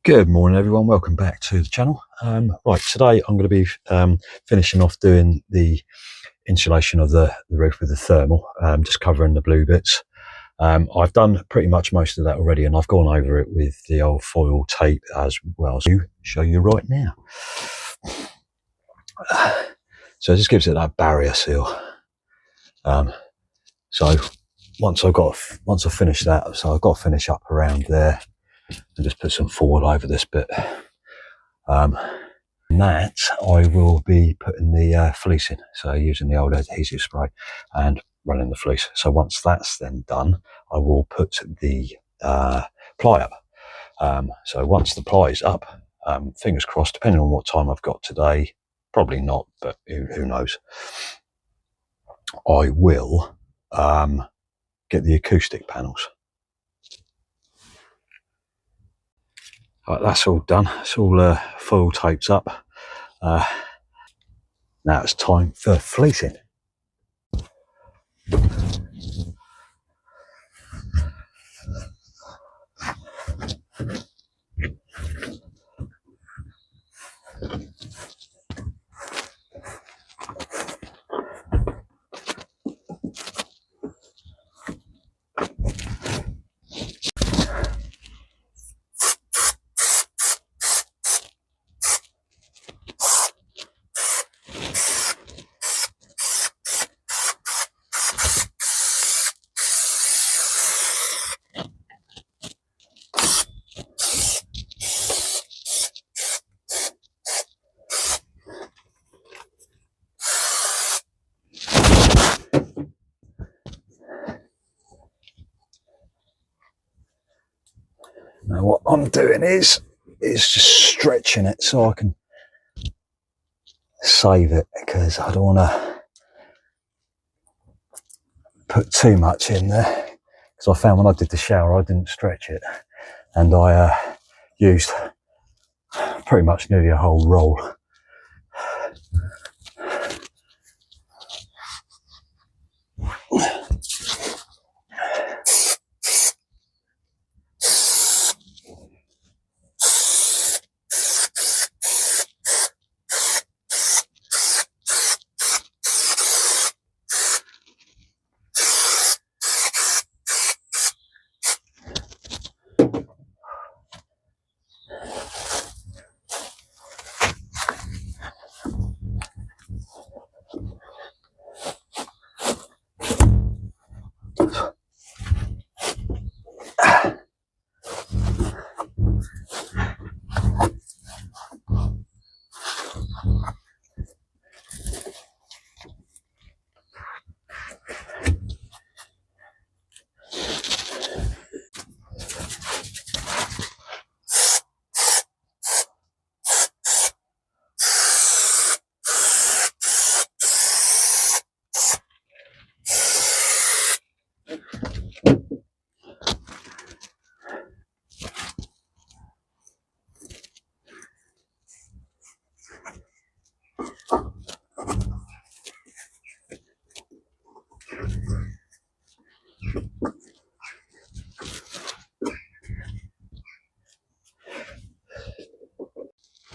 Good morning, everyone. Welcome back to the channel. Right, today I'm going to be finishing off doing the insulation of the roof with the thermal, just covering the blue bits. I've done pretty much most of that already, and I've gone over it with the old foil tape as well. So I'll show you right now. So it just gives it that barrier seal. So once I've finished that, so I've got to finish up around there and just put some foil over this bit. That I will be putting the fleece in, so using the old adhesive spray and running the fleece. So once that's then done, I will put the ply up. So once the ply is up, fingers crossed, depending on what time I've got today, probably not, but who knows, I will get the acoustic panels. Right, that's all done. It's all foil taped up. Now it's time for fleecing. Now what I'm doing is just stretching it so I can save it, because I don't want to put too much in there, because I found when I did the shower I didn't stretch it, and I used pretty much nearly a whole roll.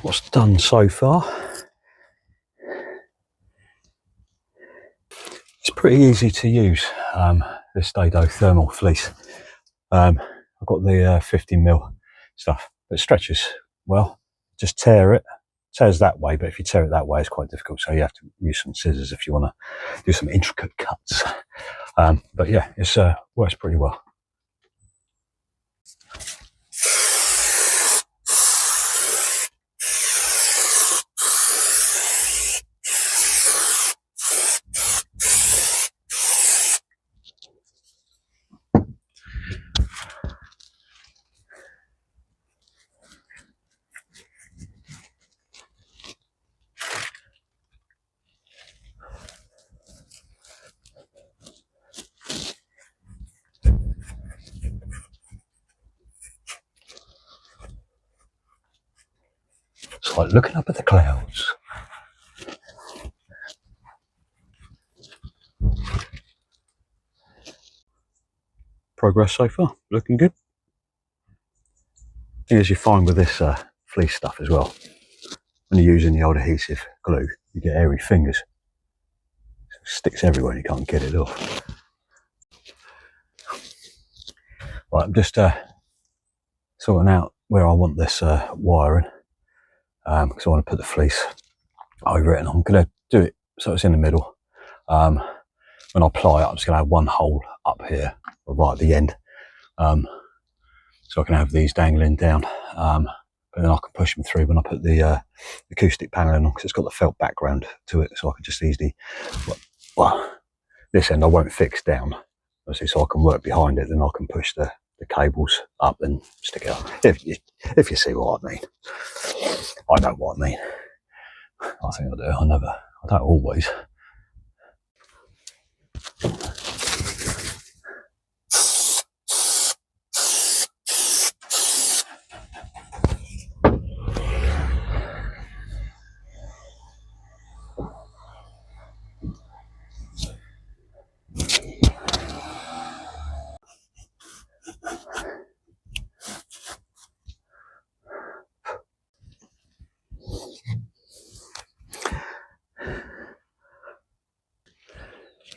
What's done so far, it's pretty easy to use, this Dodo thermal fleece. I've got the 50mm stuff. It stretches well. Just tears that way, but if you tear it that way it's quite difficult, so you have to use some scissors if you want to do some intricate cuts. But yeah, it works pretty well. It's like looking up at the clouds. Progress so far, looking good. thing is, you find with this fleece stuff as well, when you're using the old adhesive glue, you get hairy fingers. It sticks everywhere and you can't get it off. Right, I'm just sorting out where I want this wiring, because I want to put the fleece over it, and I'm going to do it so it's in the middle. When I apply it, I'm just going to have one hole up here, or right at the end, so I can have these dangling down, but then I can push them through when I put the acoustic panel in, because it's got the felt background to it, so I can just easily, well, this end I won't fix down, obviously, so I can work behind it, then I can push the cables up and stick it up, if you see what I mean. I know what I mean. I think I do. I don't always.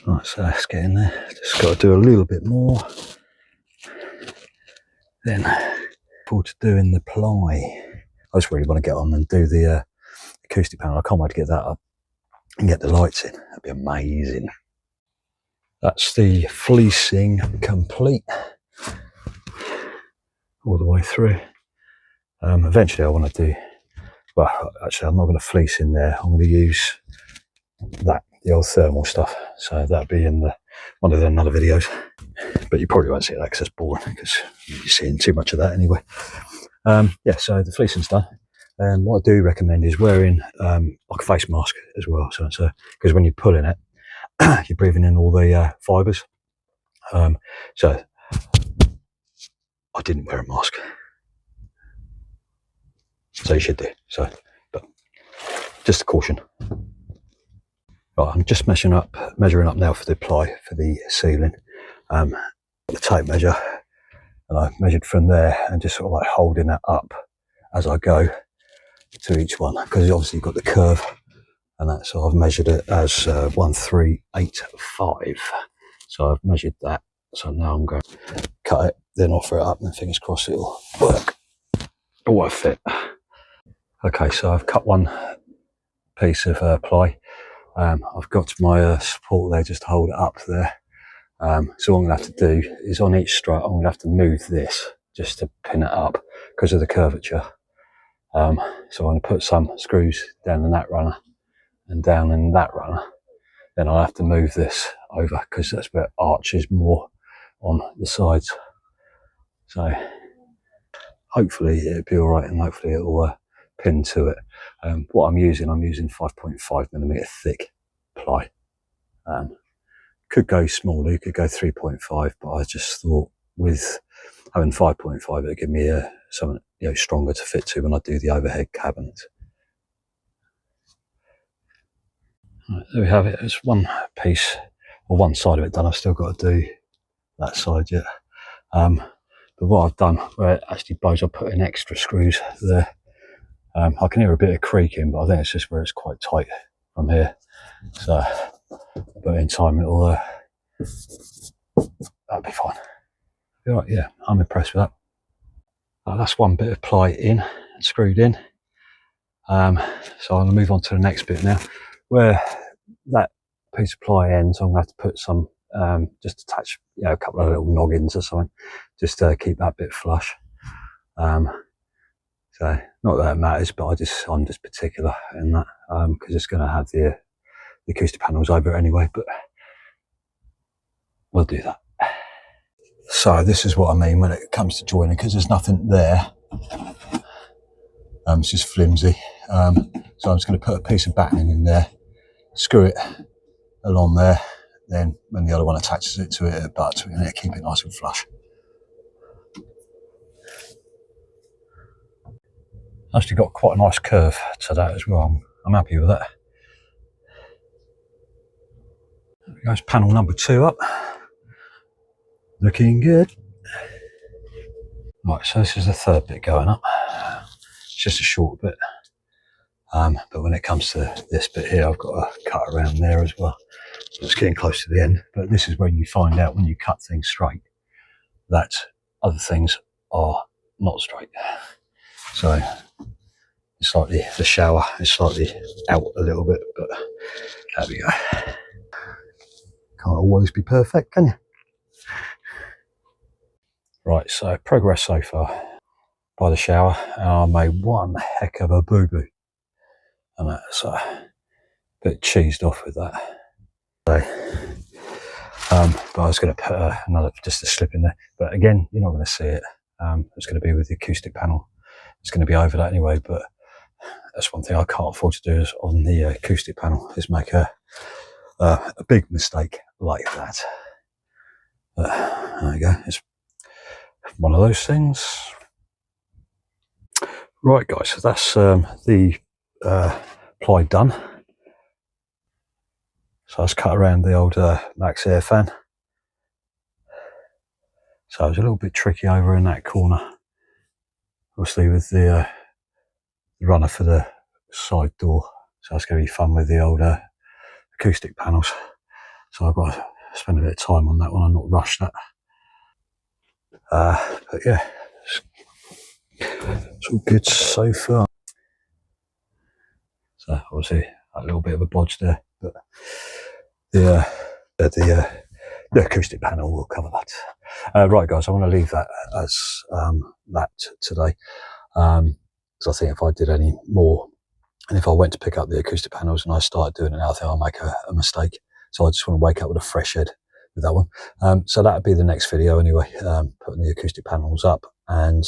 Right, so let's get in there. Just got to do a little bit more. Then, forward to doing the ply. I just really want to get on and do the acoustic panel. I can't wait to get that up and get the lights in. That'd be amazing. That's the fleecing complete all the way through. Eventually I want to do, well, actually I'm not going to fleece in there. I'm going to use that, the old thermal stuff. So that'll be in one of the other videos. But you probably won't see that because it's boring, because you're seeing too much of that anyway. Yeah, so the fleecing's done. And what I do recommend is wearing like a face mask as well. So because when you're pulling it, you're breathing in all the fibres. So I didn't wear a mask. So you should do. So, but just a caution. Right, I'm just measuring up now for the ply for the ceiling. The tape measure, and I measured from there and just sort of like holding that up as I go to each one, because obviously you've got the curve and that, so I've measured it as 1385. So I've measured that, so now I'm going to cut it, then offer it up, and fingers crossed it'll work or fit. Okay, so I've cut one piece of ply. I've got my support there just to hold it up there. So what I'm going to have to do is on each strut, I'm going to have to move this just to pin it up because of the curvature. So I'm going to put some screws down in that runner and down in that runner. Then I'll have to move this over because that's where it arches more on the sides. So hopefully it'll be all right, and hopefully it'll pin to it. What I'm using 5.5mm thick ply. Could go smaller, you could go 3.5, but I just thought with having 5.5 it'd give me something stronger to fit to when I do the overhead cabinets. Right, there we have it. It's one piece, or one side of it done. I've still got to do that side yet. But what I've done, where it actually blows, I've put in extra screws there. I can hear a bit of creaking, but I think it's just where it's quite tight from here. So, but in time it'll that'll be fine. Be right, yeah, I'm impressed with that. That's one bit of ply in, screwed in. So I'm going to move on to the next bit now. Where that piece of ply ends, I'm going to have to put some, just attach, a couple of little noggins or something, just to keep that bit flush. So not that it matters, but I'm just particular in that, because it's going to have the acoustic panels over it anyway, but we'll do that. So this is what I mean when it comes to joining, because there's nothing there. It's just flimsy. So I'm just going to put a piece of battening in there, screw it along there, then when the other one attaches it to it, butts it in it, keep it nice and flush. Actually got quite a nice curve to that as well. I'm happy with that. There goes panel number 2 up. Looking good. Right, so this is the third bit going up. It's just a short bit. But when it comes to this bit here, I've got to cut around there as well. So it's getting close to the end. But this is where you find out when you cut things straight that other things are not straight. So it's slightly, the shower is slightly out a little bit, but there we go. Can't always be perfect, can you? Right, so progress so far. By the shower, and I made one heck of a boo-boo. And that's a bit cheesed off with that. So, but I was going to put another, just a slip in there. But again, you're not going to see it. It's going to be with the acoustic panel. It's going to be over that anyway, but that's one thing I can't afford to do is on the acoustic panel is make a big mistake like that. But there you go. It's one of those things. Right, guys, so that's the ply done. So I was cut around the old Max air fan. So it was a little bit tricky over in that corner. Obviously with the runner for the side door. So it's going to be fun with the old acoustic panels. So I've got to spend a bit of time on that one and not rush that. But yeah, it's all good so far. So obviously a little bit of a bodge there, but the acoustic panel will cover that. Right, guys, I want to leave that as that today, because I think if I did any more, and if I went to pick up the acoustic panels and I started doing it now, I think I'll make a mistake. So I just want to wake up with a fresh head with that one. So that would be the next video anyway, putting the acoustic panels up, and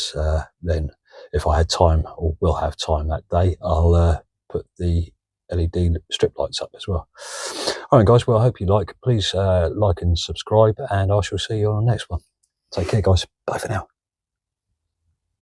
then if I had time, or will have time that day, I'll put the LED strip lights up as well. All right, guys, well, I hope you like. Please like and subscribe, and I shall see you on the next one. Take care, guys. Bye for now.